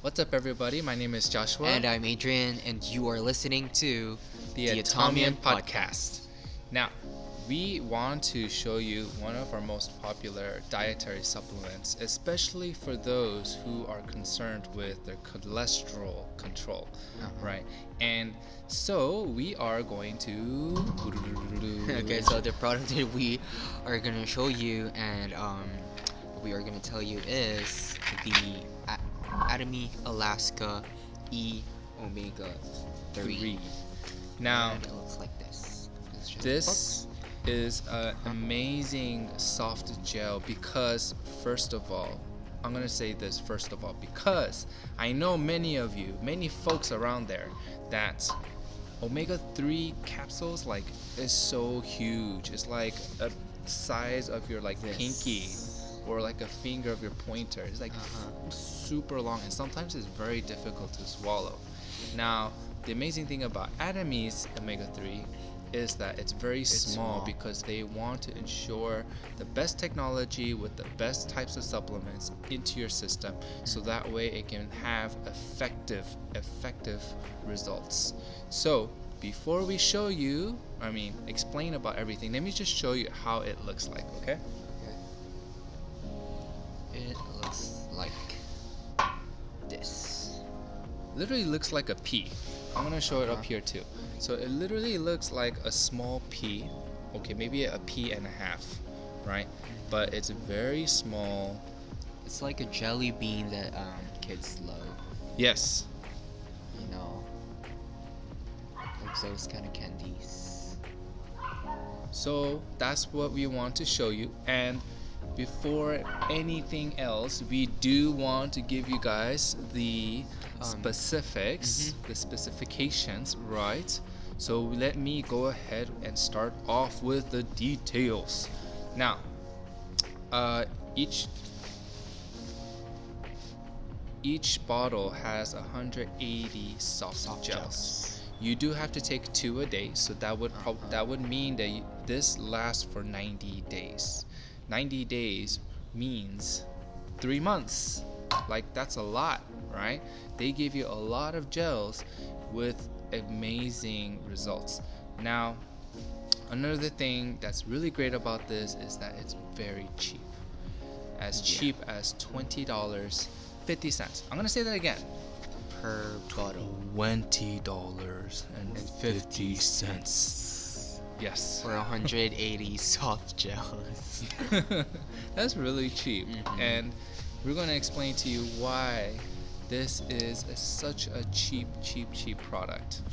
What's up, everybody? My name is Joshua. And I'm Adrian, and you are listening to the Atomy podcast. Now, we want to show you one of our most popular dietary supplements, especially for those who are concerned with their cholesterol control, right? And so we are going to... Okay, so the product that we are going to show you and we are going to tell you is the Atomy Alaska Omega 3. Now, and it looks like this. This is an amazing soft gel because, first of all, I'm going to say this first of all, because I know many folks around there, that omega-3 capsules is so huge. It's like a size of your pinky or like a finger of your pointer. It's super long, and sometimes it's very difficult to swallow. Now, the amazing thing about Atomy's omega-3 is that it's very small because they want to ensure the best technology with the best types of supplements into your system, so that way it can have effective results. So before we explain about everything, let me just show you how it looks like, okay? It looks like this. Literally looks like a pea. I'm gonna show it up here too. So it literally looks like a small pea, okay, maybe a pea and a half, right? But it's very small. It's like a jelly bean that kids love. Yes. You know, like those kind of candies. So that's what we want to show you. And before anything else, we do want to give you guys the specifics, the specifications, right? So let me go ahead and start off with the details. Now, each bottle has 180 soft gels. You do have to take 2 a day, so that would mean that this lasts for 90 days. 90 days means 3 months. That's a lot, right? They give you a lot of gels with amazing results. Now, another thing that's really great about this is that it's very cheap. Cheap as $20.50. I'm gonna say that again. Per bottle. $20.50. Yes. For 180 soft gels. That's really cheap. And we're going to explain to you why this is such a cheap product.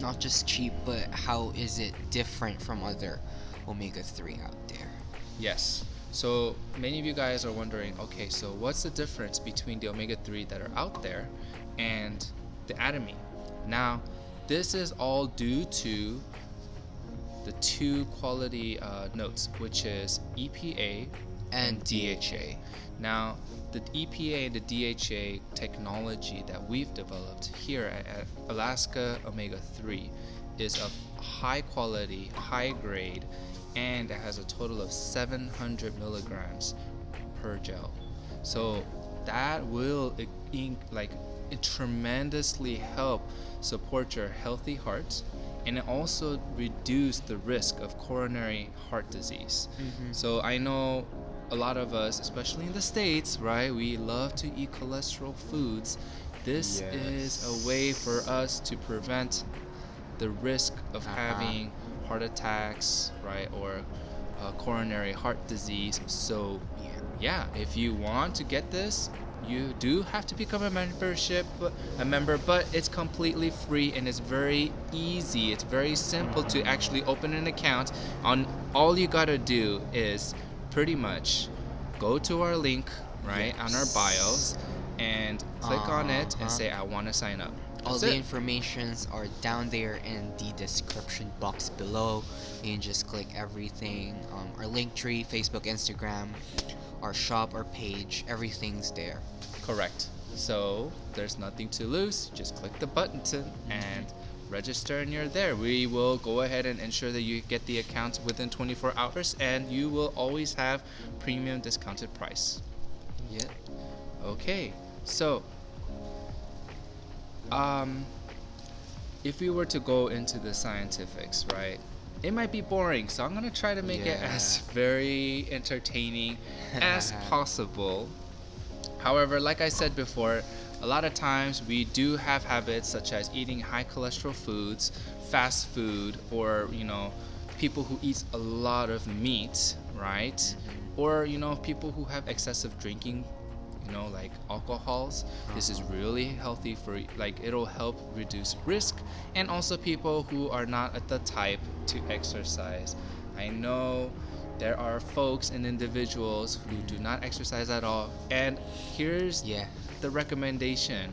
Not just cheap, but how is it different from other omega-3 out there? Yes. So many of you guys are wondering, okay, so what's the difference between the omega-3 that are out there and the Atomy? Now, this is all due to the 2 quality notes, which is EPA and DHA. Now, the EPA and the DHA technology that we've developed here at Alaska Omega-3 is of high quality, high grade, and it has a total of 700 milligrams per gel. So that will tremendously help support your healthy heart, and it also reduce the risk of coronary heart disease. So I know a lot of us, especially in the States, right, we love to eat cholesterol foods. This is a way for us to prevent the risk of having heart attacks, right, or coronary heart disease. So yeah, if you want to get this, you do have to become a member, but it's completely free and it's very easy. It's very simple to actually open an account. All you gotta do is pretty much go to our link on our bios and click on it and say, I want to sign up. All the informations are down there in the description box below. You can just click everything. Our link tree, Facebook, Instagram, our shop, our page, everything's there. Correct. So there's nothing to lose. Just click the button and register, and you're there. We will go ahead and ensure that you get the account within 24 hours, and you will always have premium discounted price. Yeah. Okay. So Um, if we were to go into the scientifics, right, it might be boring. So I'm gonna try to make it as very entertaining as possible. However, like I said before, a lot of times we do have habits such as eating high cholesterol foods, fast food, or people who eat a lot of meat, right? Or people who have excessive drinking, like alcohols. This is really healthy for, like, it'll help reduce risk. And also people who are not at the type to exercise. I know there are folks and individuals who do not exercise at all, and here's the recommendation.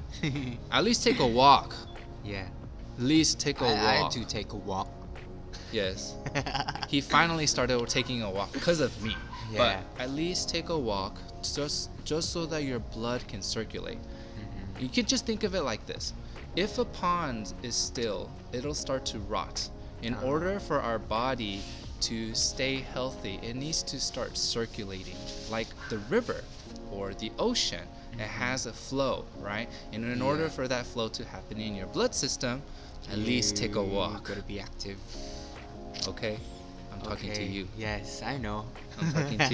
At least take a walk. At least take a walk. I do take a walk. Yes. He finally started taking a walk because of me. But at least take a walk, just so that your blood can circulate. You can just think of it like this. If a pond is still, it'll start to rot. In order for our body to stay healthy, it needs to start circulating, like the river or the ocean. It has a flow, right? And in order for that flow to happen in your blood system, at least take a walk. Gotta be active. Okay? I'm talking to you. Yes, I know. I'm talking to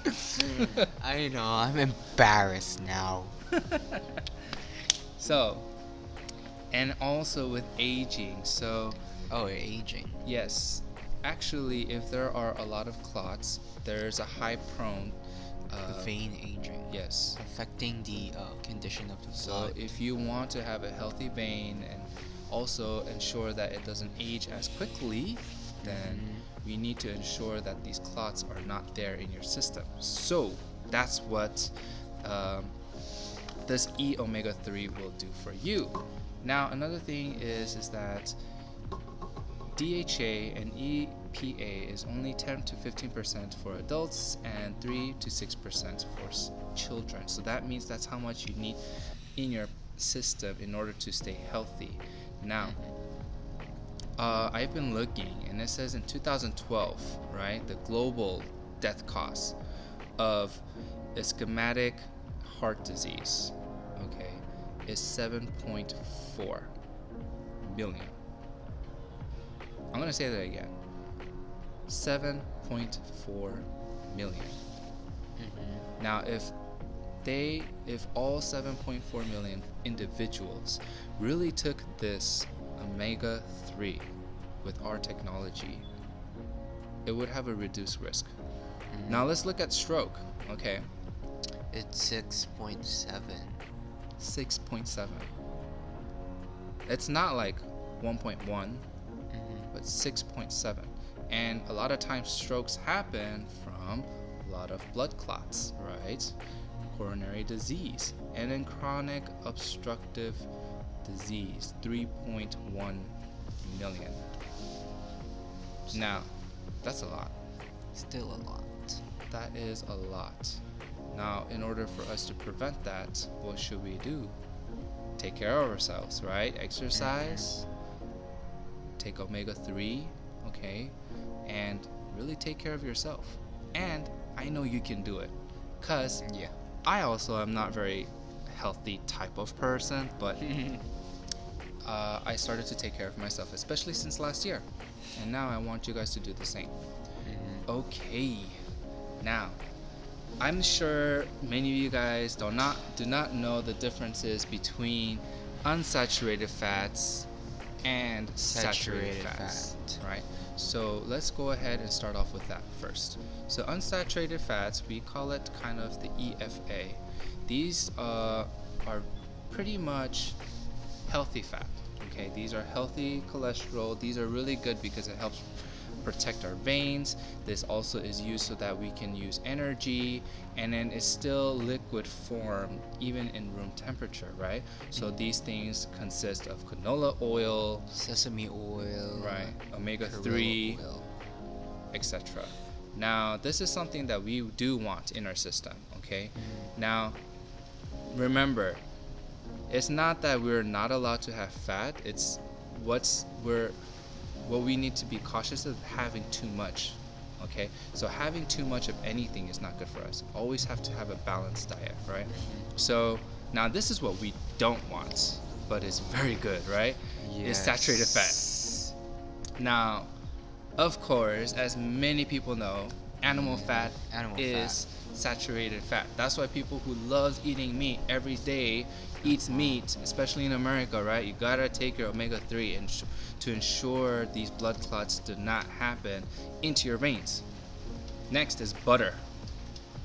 you. I know. I'm embarrassed now. So, and also with aging. So, aging. yes. Actually, if there are a lot of clots, there's a high prone vein aging. Yes. Affecting the condition of the blood. So if you want to have a healthy vein and also ensure that it doesn't age as quickly, then we need to ensure that these clots are not there in your system. So that's what this E omega-3 will do for you. Now another thing is that DHA and EPA is only 10 to 15% for adults and 3 to 6% for children. So that means that's how much you need in your system in order to stay healthy. Now, I've been looking, and it says in 2012, right, the global death cost of ischemic heart disease, okay, is 7.4 million. I'm going to say that again. 7.4 million. Now, if all 7.4 million individuals really took this omega-3 with our technology, it would have a reduced risk. Now, let's look at stroke, okay? It's 6.7. 6.7. It's not like 1.1. But 6.7. And a lot of times strokes happen from a lot of blood clots, right? Coronary disease. And then chronic obstructive disease, 3.1 million. Now, that's a lot. Still a lot. That is a lot. Now, in order for us to prevent that, what should we do? Take care of ourselves, right? Exercise. Take omega-3, okay, and really take care of yourself. And I know you can do it, because I also am not very healthy type of person, but I started to take care of myself, especially since last year, and now I want you guys to do the same. Okay, now I'm sure many of you guys do not know the differences between unsaturated fats and saturated fats, right? So let's go ahead and start off with that first. So unsaturated fats, we call it kind of the EFA. These are pretty much healthy fat, okay? These are healthy cholesterol. These are really good because it helps protect our veins. This also is used so that we can use energy, and then it's still liquid form even in room temperature, right? So these things consist of canola oil, sesame oil, right, omega-3, etc. Now this is something that we do want in our system, okay? Now remember, it's not that we're not allowed to have fat, it's what we need to be cautious of having too much, okay? So having too much of anything is not good for us. Always have to have a balanced diet, right? So now this is what we don't want, but it's very good, right? It's saturated fat. Now, of course, as many people know, animal fat is saturated fat. That's why people who love eating meat every day eats meat, especially in America, right? You gotta take your omega-3 and to ensure these blood clots do not happen into your veins. Next is butter.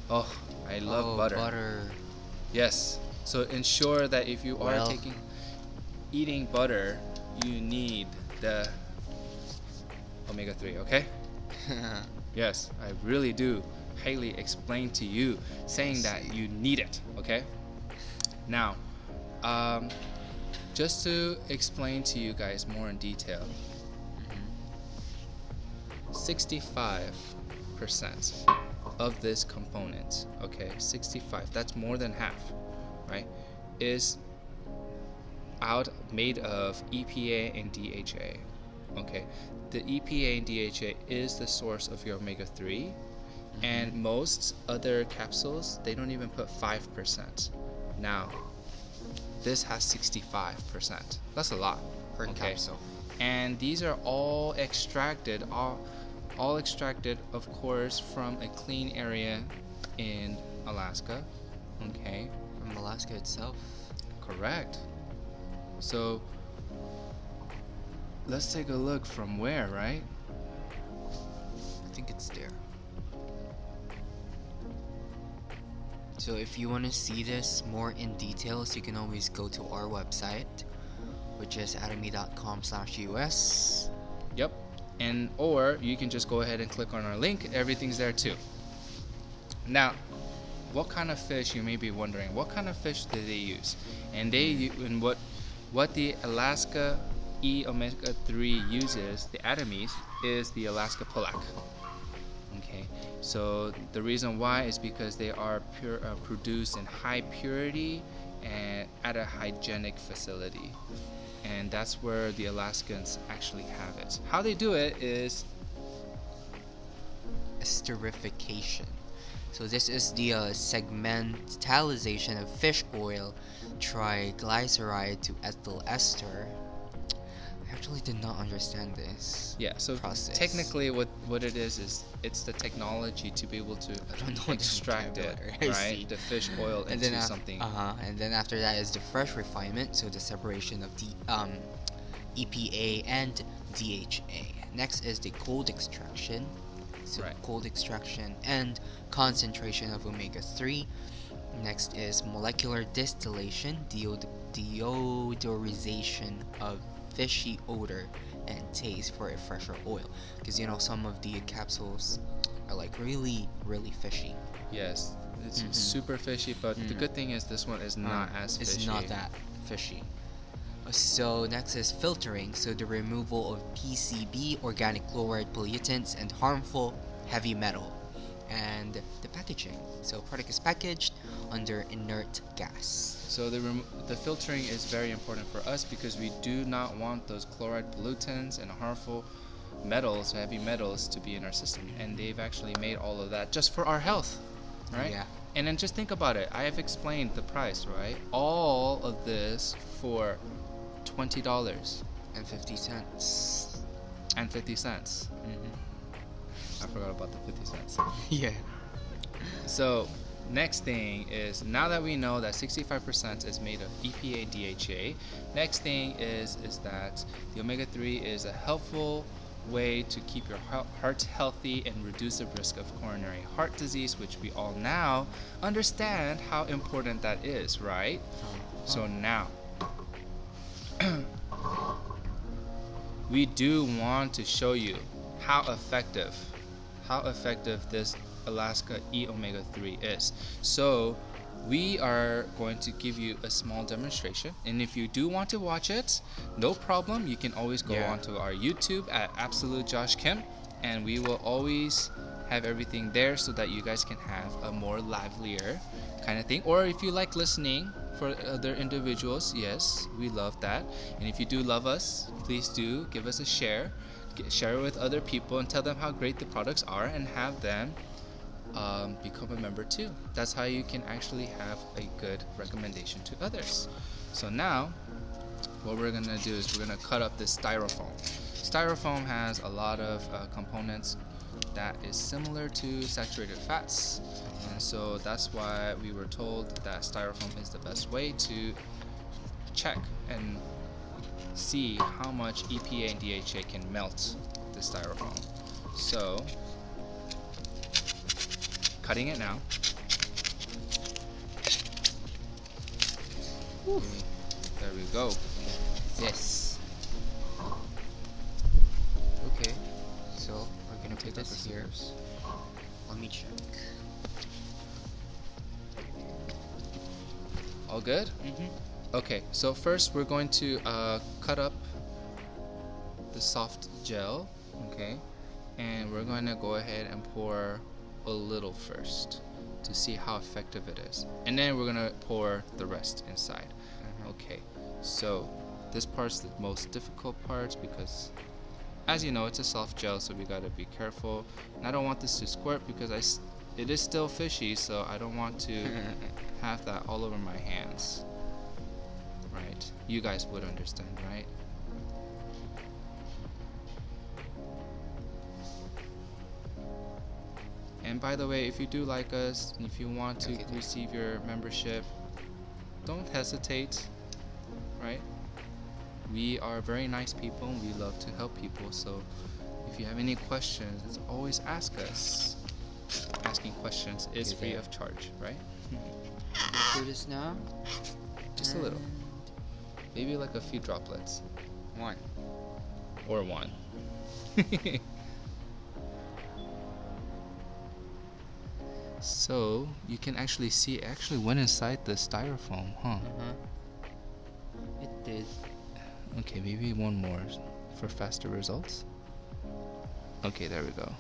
Oh, I love butter. Yes. So ensure that if you are eating butter, you need the omega-3, okay? Yes, I really do highly explain to you, saying that you need it, okay? Now, just to explain to you guys more in detail, 65% of this component, okay, 65, that's more than half, right, is made of EPA and DHA, okay? The EPA and DHA is the source of your omega-3, and most other capsules, they don't even put 5%. Now, this has 65%. That's a lot per capsule. And these are all extracted, all extracted, of course, from a clean area in Alaska. Okay. From Alaska itself. Correct. So let's take a look from where, right? I think it's there. So if you want to see this more in details, you can always go to our website, which is atomy.com/US. Yep. And or you can just go ahead and click on our link. Everything's there too. Now, what kind of fish, you may be wondering, what kind of fish do they use? And what the Alaska omega-3 uses, the Atomies, is the Alaska Pollack. Okay, so the reason why is because they are produced in high purity and at a hygienic facility, and that's where the Alaskans actually have it. How they do it is Esterification. So this is the segmentalization of fish oil triglyceride to ethyl ester. I actually did not understand this. Yeah, so process. Technically what it is it's the technology to be able to extract it, right? The fish oil into something. And then after that is the fresh refinement, so the separation of the EPA and DHA. Next is the cold extraction. So cold extraction and concentration of omega-3. Next is molecular distillation, deodorization of fishy odor and taste for a fresher oil, because some of the capsules are like really fishy. Yes, it's super fishy, but the good thing is this one is not as fishy. It's not that fishy. So next is filtering, so the removal of PCB, organic chloride, pollutants, and harmful heavy metal. And the packaging, so product is packaged under inert gas. So the filtering is very important for us because we do not want those chloride pollutants and harmful metals, heavy metals, to be in our system, and they've actually made all of that just for our health, right? Yeah. And then just think about it. I have explained the price, right? All of this for $20 and 50 cents. And 50 cents. I forgot about the 50 cents. Yeah. So next thing is, now that we know that 65% is made of EPA and DHA, next thing is that the omega-3 is a helpful way to keep your heart healthy and reduce the risk of coronary heart disease, which we all now understand how important that is, right? So now we do want to show you how effective this Alaska omega-3 is. So we are going to give you a small demonstration, and if you do want to watch it, no problem, you can always go onto our YouTube at Absolute Josh Kim, and we will always have everything there so that you guys can have a more livelier kind of thing. Or if you like listening for other individuals, yes, we love that. And if you do love us, please do give us a share it with other people and tell them how great the products are, and have them become a member too. That's how you can actually have a good recommendation to others. So now what we're gonna do is we're gonna cut up this styrofoam. Styrofoam has a lot of components that is similar to saturated fats, and so that's why we were told that styrofoam is the best way to check and see how much EPA and DHA can melt the styrofoam. So, cutting it now. Whew. There we go. This. Okay, so we're gonna put this here. Let me check. All good? Okay, so first we're going to cut up the soft gel, okay? And we're going to go ahead and pour a little first to see how effective it is. And then we're going to pour the rest inside. Okay, so this part's the most difficult part because, as you know, it's a soft gel, so we got to be careful. And I don't want this to squirt because it is still fishy, so I don't want to have that all over my hands. Right? You guys would understand, right? And by the way, if you do like us, and if you want to receive your membership, don't hesitate, right? We are very nice people and we love to help people, so if you have any questions, always ask us. Asking questions is free of charge, right? Do this now. Just a little. Maybe like a few droplets. One. Or one. So you can actually see it actually went inside the styrofoam, huh? It did. Okay, maybe one more for faster results. Okay, there we go.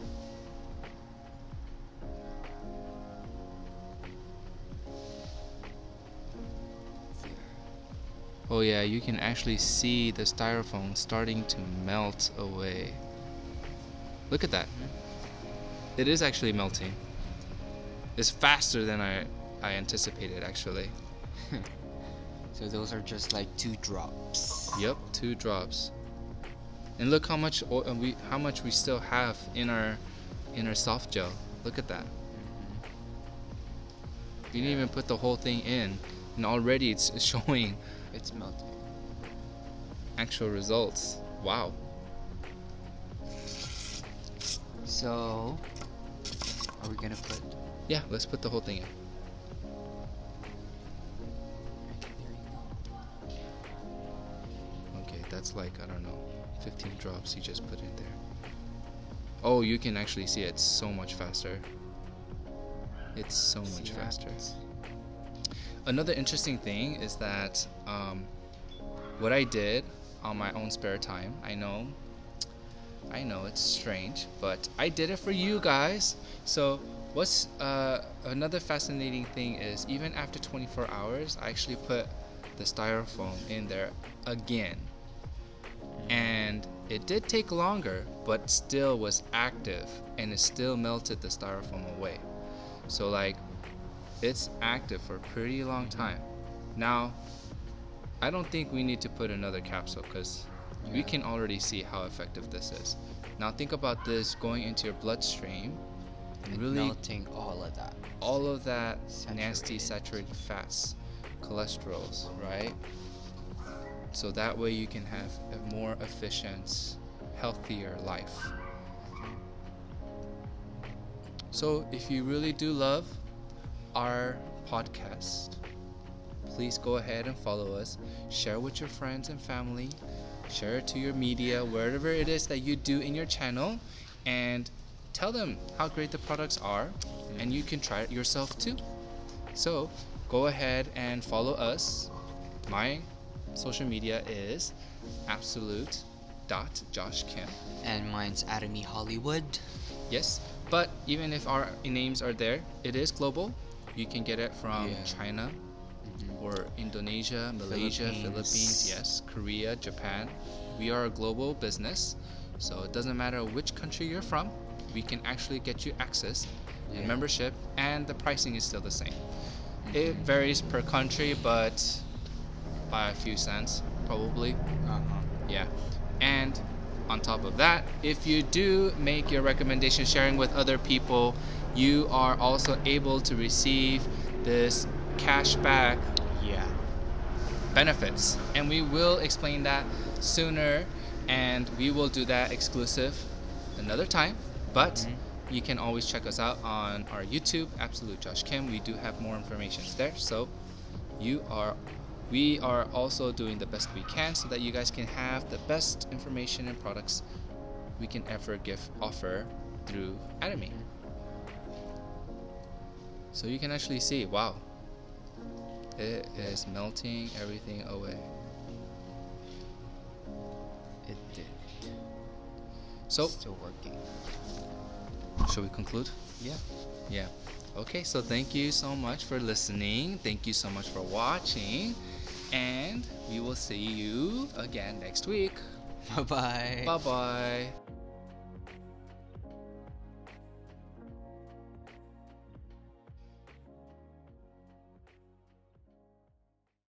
Oh yeah, you can actually see the styrofoam starting to melt away. Look at that. It is actually melting. It's faster than I anticipated, actually. So those are just like 2 drops. Yep, 2 drops. And look how much we still have in our soft gel. Look at that. We didn't even put the whole thing in, and already it's showing. It's melting. Actual results. Wow. So, are we gonna put? Yeah, let's put the whole thing in. Okay, that's like, I don't know, 15 drops you just put in there. Oh, you can actually see it's so much faster. It's so much faster. Another interesting thing is that what I did on my own spare time, I know it's strange, but I did it for you guys. So what's another fascinating thing is even after 24 hours, I actually put the styrofoam in there again. And it did take longer, but still was active, and it still melted the styrofoam away. So like, it's active for a pretty long time. Now, I don't think we need to put another capsule because we can already see how effective this is. Now think about this going into your bloodstream and really melting all of that nasty saturated fats, cholesterols, right? So that way you can have a more efficient, healthier life. So if you really do love our podcast, please go ahead and follow us. Share with your friends and family. Share it to your media, wherever it is that you do in your channel, and tell them how great the products are, and you can try it yourself too. So go ahead and follow us. My social media is absolute.joshkim. And mine's Atomy Hollywood. Yes, but even if our names are there, it is global. You can get it from China, or Indonesia, Malaysia, Philippines, yes, Korea, Japan. We are a global business, so it doesn't matter which country you're from, we can actually get you access and membership, and the pricing is still the same. It varies per country, but by a few cents, probably. Uh-huh. Yeah. And on top of that, if you do make your recommendation sharing with other people, you are also able to receive this cashback Yeah. benefits. And we will explain that sooner, and we will do that exclusive another time. But you can always check us out on our YouTube, Absolute Josh Kim. We do have more information there. So we are also doing the best we can so that you guys can have the best information and products we can ever offer through Atomy. So you can actually see, wow, it is melting everything away. It did. So, Still working. shall we conclude? Yeah. Yeah. Okay, so thank you so much for listening. Thank you so much for watching. And we will see you again next week. Bye-bye. Bye-bye.